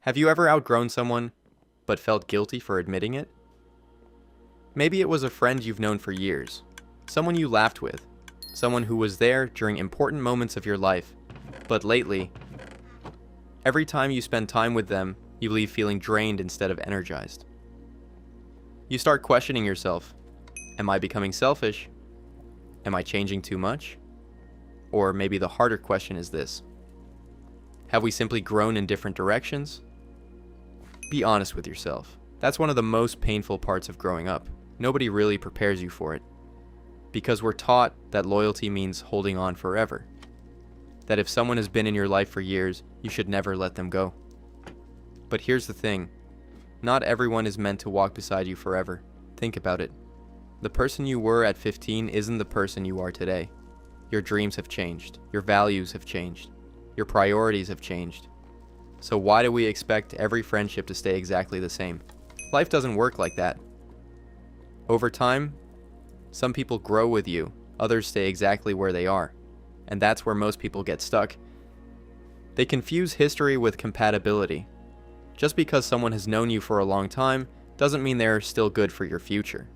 Have you ever outgrown someone, but felt guilty for admitting it? Maybe it was a friend you've known for years, someone you laughed with, someone who was there during important moments of your life, but lately, every time you spend time with them, you leave feeling drained instead of energized. You start questioning yourself. Am I becoming selfish? Am I changing too much? Or maybe the harder question is this: have we simply grown in different directions? Be honest with yourself. That's one of the most painful parts of growing up. Nobody really prepares you for it. Because we're taught that loyalty means holding on forever. That if someone has been in your life for years, you should never let them go. But here's the thing. Not everyone is meant to walk beside you forever. Think about it. The person you were at 15 isn't the person you are today. Your dreams have changed. Your values have changed. Your priorities have changed. So why do we expect every friendship to stay exactly the same? Life doesn't work like that. Over time, some people grow with you, others stay exactly where they are. And that's where most people get stuck. They confuse history with compatibility. Just because someone has known you for a long time doesn't mean they're still good for your future.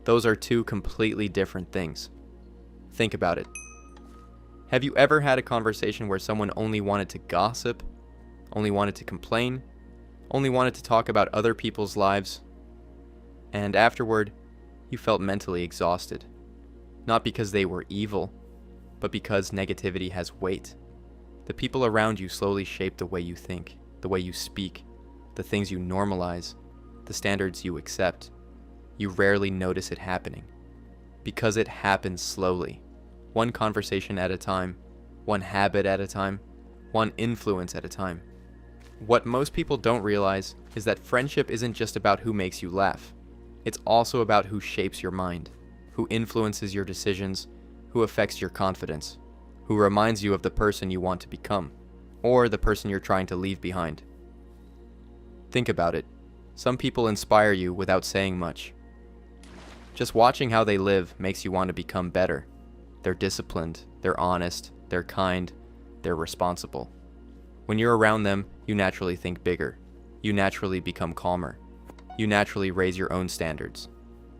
Those are two completely different things. Think about it. Have you ever had a conversation where someone only wanted to gossip, only wanted to complain, only wanted to talk about other people's lives, and afterward, you felt mentally exhausted? Not because they were evil, but because negativity has weight. The people around you slowly shape the way you think, the way you speak, the things you normalize, the standards you accept. You rarely notice it happening. Because it happens slowly. One conversation at a time, one habit at a time, one influence at a time. What most people don't realize is that friendship isn't just about who makes you laugh. It's also about who shapes your mind, who influences your decisions, who affects your confidence, who reminds you of the person you want to become, or the person you're trying to leave behind. Think about it. Some people inspire you without saying much. Just watching how they live makes you want to become better. They're disciplined, they're honest, they're kind, they're responsible. When you're around them, you naturally think bigger. You naturally become calmer. You naturally raise your own standards.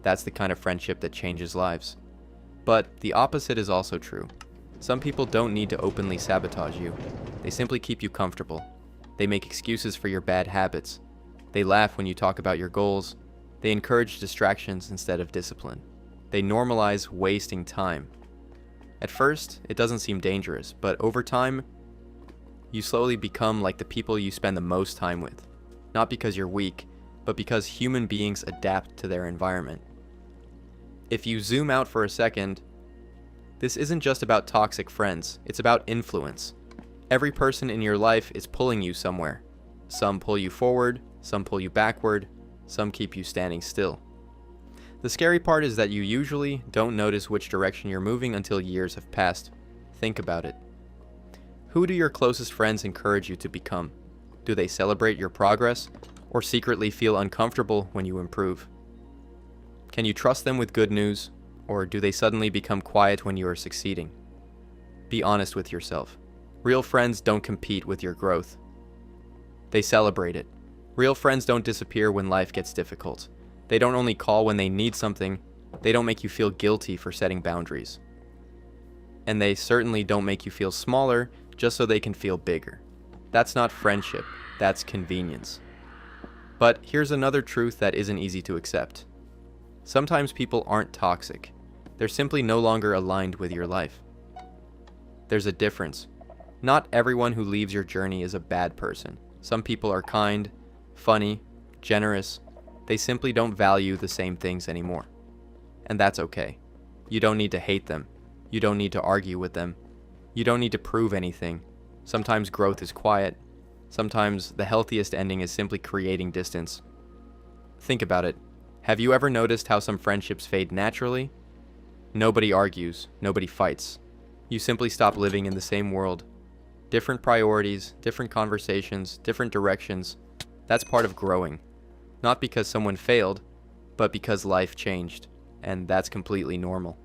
That's the kind of friendship that changes lives. But the opposite is also true. Some people don't need to openly sabotage you. They simply keep you comfortable. They make excuses for your bad habits. They laugh when you talk about your goals. They encourage distractions instead of discipline. They normalize wasting time. At first, it doesn't seem dangerous, but over time, you slowly become like the people you spend the most time with. Not because you're weak, but because human beings adapt to their environment. If you zoom out for a second, this isn't just about toxic friends, it's about influence. Every person in your life is pulling you somewhere. Some pull you forward, some pull you backward, some keep you standing still. The scary part is that you usually don't notice which direction you're moving until years have passed. Think about it. Who do your closest friends encourage you to become? Do they celebrate your progress, or secretly feel uncomfortable when you improve? Can you trust them with good news, or do they suddenly become quiet when you are succeeding? Be honest with yourself. Real friends don't compete with your growth. They celebrate it. Real friends don't disappear when life gets difficult. They don't only call when they need something. They don't make you feel guilty for setting boundaries. And they certainly don't make you feel smaller just so they can feel bigger. That's not friendship. That's convenience. But here's another truth that isn't easy to accept. Sometimes people aren't toxic. They're simply no longer aligned with your life. There's a difference. Not everyone who leaves your journey is a bad person. Some people are kind, funny, generous. They simply don't value the same things anymore. And that's okay. You don't need to hate them. You don't need to argue with them. You don't need to prove anything. Sometimes growth is quiet. Sometimes the healthiest ending is simply creating distance. Think about it. Have you ever noticed how some friendships fade naturally? Nobody argues. Nobody fights. You simply stop living in the same world. Different priorities, different conversations, different directions. That's part of growing. Not because someone failed, but because life changed, and that's completely normal.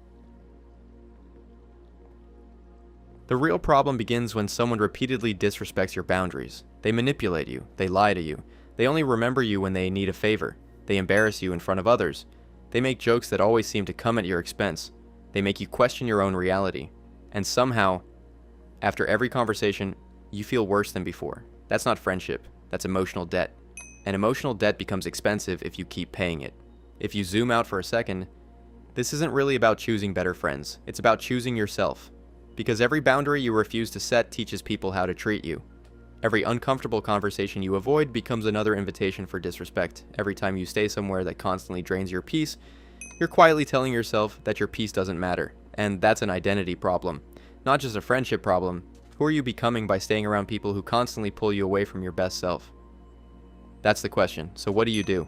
The real problem begins when someone repeatedly disrespects your boundaries. They manipulate you, they lie to you, they only remember you when they need a favor, they embarrass you in front of others, they make jokes that always seem to come at your expense, they make you question your own reality, and somehow, after every conversation, you feel worse than before. That's not friendship, that's emotional debt. And emotional debt becomes expensive if you keep paying it. If you zoom out for a second, this isn't really about choosing better friends, it's about choosing yourself. Because every boundary you refuse to set teaches people how to treat you. Every uncomfortable conversation you avoid becomes another invitation for disrespect. Every time you stay somewhere that constantly drains your peace, you're quietly telling yourself that your peace doesn't matter. And that's an identity problem, not just a friendship problem. Who are you becoming by staying around people who constantly pull you away from your best self? That's the question. So what do you do?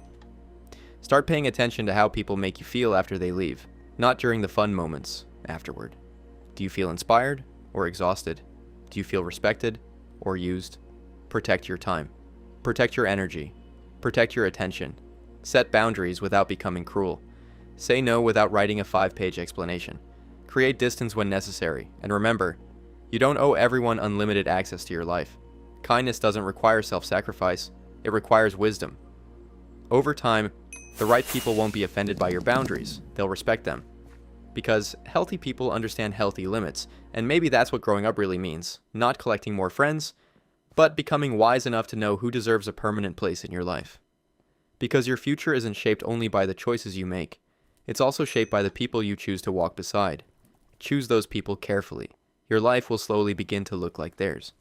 Start paying attention to how people make you feel after they leave, not during the fun moments afterward. Do you feel inspired or exhausted? Do you feel respected or used? Protect your time. Protect your energy. Protect your attention. Set boundaries without becoming cruel. Say no without writing a 5-page explanation. Create distance when necessary. And remember, you don't owe everyone unlimited access to your life. Kindness doesn't require self-sacrifice. It requires wisdom. Over time, the right people won't be offended by your boundaries. They'll respect them. Because healthy people understand healthy limits, and maybe that's what growing up really means. Not collecting more friends, but becoming wise enough to know who deserves a permanent place in your life. Because your future isn't shaped only by the choices you make, it's also shaped by the people you choose to walk beside. Choose those people carefully. Your life will slowly begin to look like theirs.